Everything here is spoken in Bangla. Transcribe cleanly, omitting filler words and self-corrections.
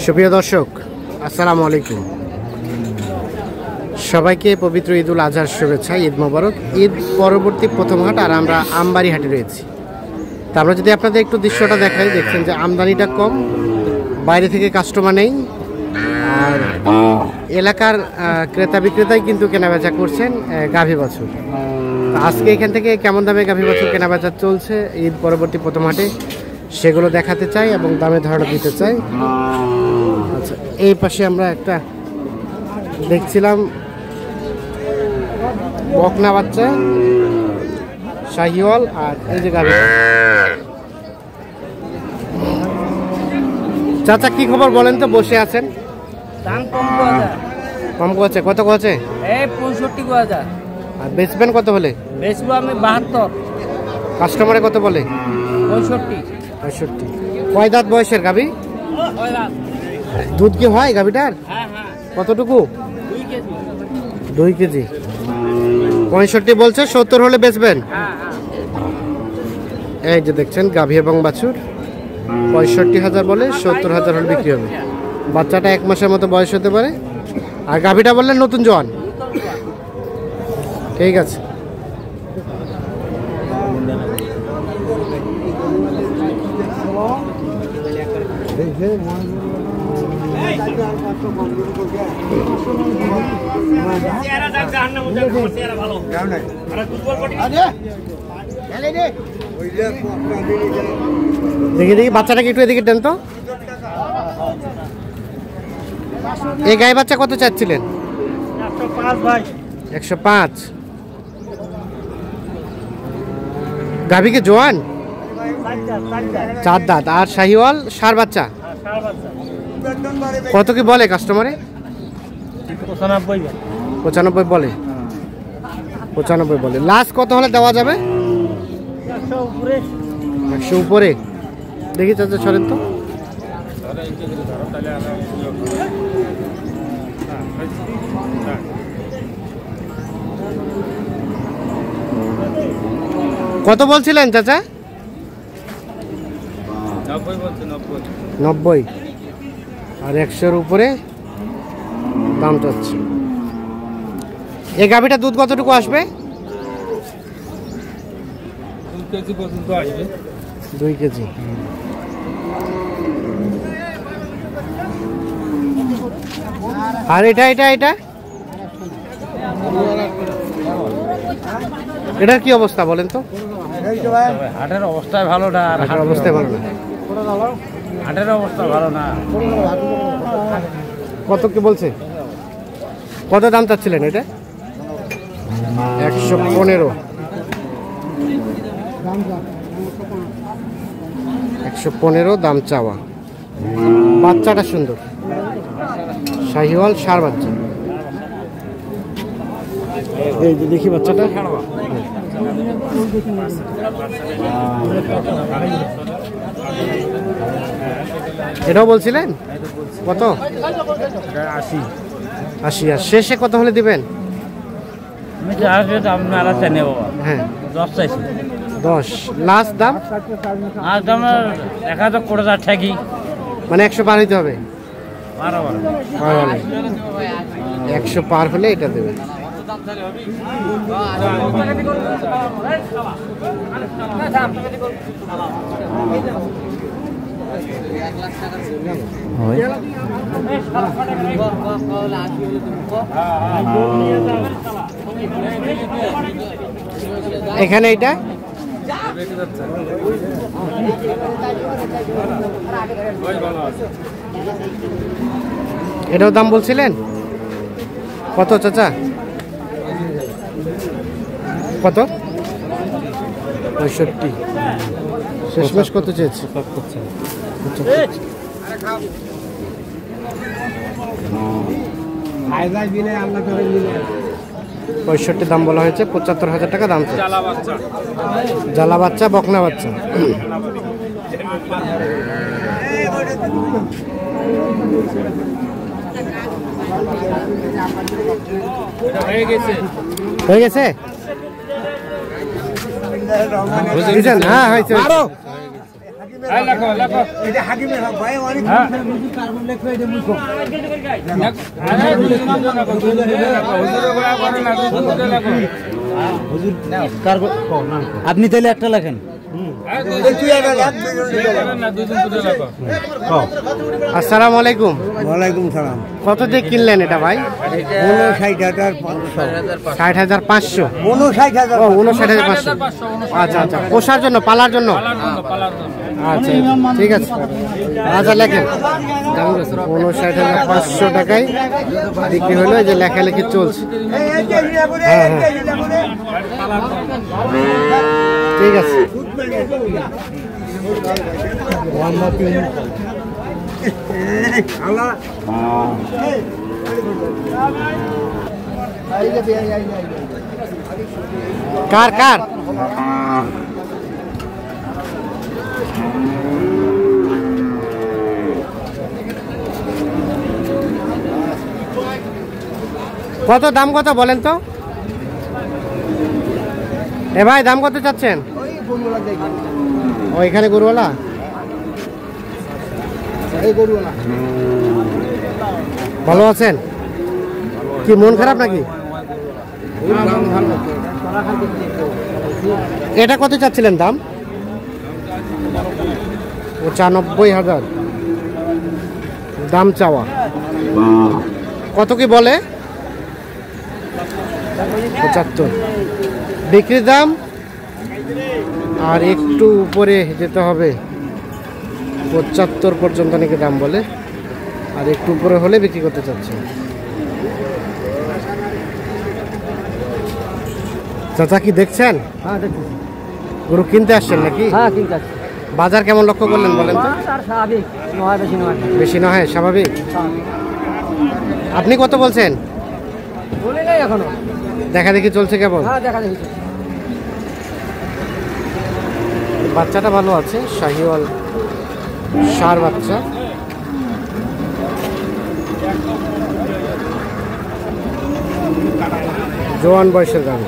সুপ্রিয় দর্শক, আসসালামু আলাইকুম। সবাইকে পবিত্র ঈদ উল আজহার শুভেচ্ছা, ঈদ মোবারক। ঈদ পরবর্তী প্রথম হাট, আর আমরা আমবাড়ি হাটে রয়েছি। তা আমরা যদি আপনাদের একটু দৃশ্যটা দেখাই, দেখছেন যে আমদানিটা কম, বাইরে থেকে কাস্টমার নেই, আর এলাকার ক্রেতা বিক্রেতাই কিন্তু কেনাবেচা করছেন গাভী বাছুর। আজকে এখান থেকে কেমন দামে গাভী বাছুর কেনাবেচা চলছে ঈদ পরবর্তী প্রথম হাটে, সেগুলো দেখাতে চাই এবং দামে ধারণা দিতে চাই। আচ্ছা, এই পাশে আমরা একটা দেখছিলাম বকনা বাচ্চা শাহিওয়াল, আর এই যে গাভী। চাচা কি খবর বলেন তো, বসে আছেন? দাম কম আছে, কত আছে? এই 65,000। আর বেচবেন কত হলে? বেচবো আমি 72। কাস্টমারে কত বলে? 65। কয় দাঁত বয়সের গাভী? দুধ কি হয় গাভীটার? হ্যাঁ। কতটুকু? 2 কেজি। 2 কেজি। 65 বলছে, 70 হলে বেচবেন? হ্যাঁ। এই যে দেখছেন গাভী এবং বাছুর, 65,000 বলে, 70,000 হলে বিক্রি হবে। বাচ্চাটা 1 মাসের মতো বয়স হতে পারে। আর গাভীটা বললেন নতুন জোয়ান? ঠিক আছে। দেখি বাচ্চাটাকে একটু এদিকে টেন তো। এই গাই বাচ্চা কত চাচ্ছিলেন? 105। গাভীকে জোয়ান? 4 দাঁত। আর শাহিওয়াল সার বাচ্চা? কত কি বলে কাস্টমারে? 95 বলে। 95 বলে। লাস্ট কত হলে দেওয়া যাবে? 100 উপরে। দেখি চাচা সরেন তো। কত বলছিলেন চাচা? 90। আর 100-র উপরে দাম চাচ্ছে। এই গাভীটা দুধ কতটুকু আসবে? 2 কেজি। আর এটার কি অবস্থা বলেন তো? হাটের অবস্থা ভালো না। হাটের অবস্থা ভালো না। হাটের অবস্থা ভালো না। কত কি বলছে? কত দাম চাচ্ছিলেন এটা? 115। 115 দাম চাওয়া। বাচ্চাটা সুন্দর, শাহিওয়াল সার বাচ্চা। এই যে দেখি বাচ্চাটা। এটাও বলছিলেন কত? 80। আর শেষে কত হলে দিবেন? হ্যাঁ, 10। লাস্ট দাম? 1000 করে ঠেকি, মানে 100 পার হইতে হবে। 100 পার হলে এটা দেবে। এখানে এটা এটাও দাম বলছিলেন কত চাচা? কত? 65। শেষমেশ কত চেয়েছে? 65 দাম বলা হয়েছে, 75,000 টাকা দাম। জ্বালা বাচ্চা, বকনা বাচ্চা। হয়ে গেছে। দিয়েছেন? হ্যাঁ হয়েছে। আপনি তাহলে একটা লেখেন। আসসালামু আলাইকুম। ওয়ালাইকুম সালাম। কত দিয়ে কিনলেন এটা ভাই? 59,500। 60,500। ও 59,500। আচ্ছা আচ্ছা, পোষার জন্য, পালার জন্য। আচ্ছা ঠিক আছে, আচ্ছা লেখেন। 59,500 টাকায় বিক্রি হলো। এই যে লেখালেখি চলছে। হ্যাঁ হ্যাঁ ঠিক আছে। কার কার কত দাম কত বলেন তো? এ ভাই দাম কত চাচ্ছেন? ওইখানে গরুওয়ালা, ভালো আছেন? কি মন খারাপ নাকি? এটা কত চাচ্ছিলেন দাম? 95,000 দাম চাওয়া। কত কি বলে? 75 বিক্রির দাম। আর একটু উপরে যেতে হবে, 75 পর্যন্ত নাকি দাম বলে। আর একটু উপরে হলে বিক্রি করতে চাচ্ছে। চাচা কি দেখছেন? হ্যাঁ দেখছি। গরু কিনতে আসছেন নাকি? হ্যাঁ কিনতে আসছি। বাজার কেমন লক্ষ্য করলেন বলেন তো? স্বাভাবিক নয়, বেশি নয়। বেশি না হয় স্বাভাবিক। আপনি কত বলছেন? বলে নাই এখনো। দেখা দেখি চলছে কেবল। হ্যাঁ দেখা দেখি। বাচ্চাটা ভালো আছে, শাহিওয়াল ষাঁড় বাচ্চা। জোয়ান বয়সের গান।